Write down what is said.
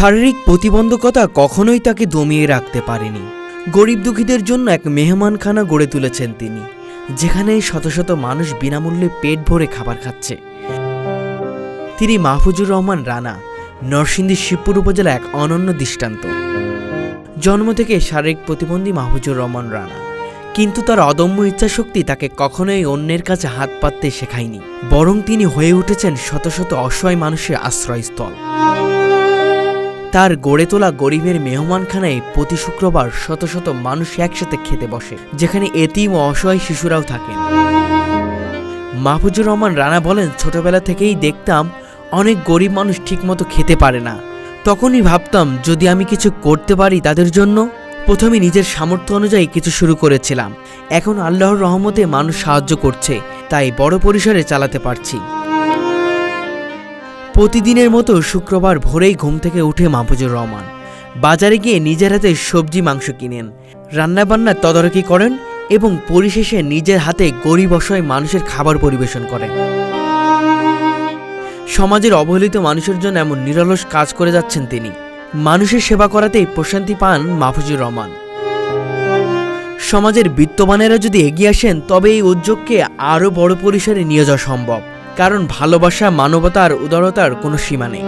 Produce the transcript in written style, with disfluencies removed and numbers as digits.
শারীরিক প্রতিবন্ধকতা কখনোই তাকে দমিয়ে রাখতে পারেনি। গরিব দুঃখীদের জন্য এক মেহমানখানা গড়ে তুলেছেন তিনি, যেখানে শত শত মানুষ বিনামূল্যে পেট ভরে খাবার খাচ্ছে। তিনি মাহফুজুর রহমান রানা, নরসিংদী শিবপুর উপজেলা এক অনন্য দৃষ্টান্ত। জন্ম থেকে শারীরিক প্রতিবন্ধী মাহফুজুর রহমান রানা, কিন্তু তার অদম্য ইচ্ছাশক্তি তাকে কখনোই অন্যের কাছে হাত পাততে শেখায়নি, বরং তিনি হয়ে উঠেছেন শত শত অসহায় মানুষের আশ্রয়স্থল। তার গড়ে তোলা গরিবের মেহমানখানায় প্রতি শুক্রবার শত শত মানুষ একসাথে খেতে বসে, যেখানে এতিম ও অসহায় শিশুরাও থাকেন। মাহফুজুর রহমান রানা বলেন, ছোটবেলা থেকেই দেখতাম অনেক গরিব মানুষ ঠিকমতো খেতে পারে না। তখনই ভাবতাম যদি আমি কিছু করতে পারি তাদের জন্য। প্রথমে নিজের সামর্থ্য অনুযায়ী কিছু শুরু করেছিলাম, এখন আল্লাহর রহমতে মানুষ সাহায্য করছে, তাই বড় পরিসরে চালাতে পারছি। প্রতিদিনের মতো শুক্রবার ভোরেই ঘুম থেকে উঠে মাহফুজুর রহমান বাজারে গিয়ে নিজের হাতে সবজি মাংস কিনেন, রান্নাবান্নার তদারকি করেন এবং পরিশেষে নিজের হাতে গরিব অসহায় মানুষের খাবার পরিবেশন করেন। সমাজের অবহেলিত মানুষের জন্য এমন নিরলস কাজ করে যাচ্ছেন তিনি। মানুষের সেবা করাতেই প্রশান্তি পান মাহফুজুর রহমান। সমাজের বিত্তবানেরা যদি এগিয়ে আসেন তবে এই উদ্যোগকে আরও বড় পরিসরে নিয়ে যাওয়া সম্ভব, কারণ ভালোবাসা, মানবতা আর উদারতার কোনো সীমা নেই।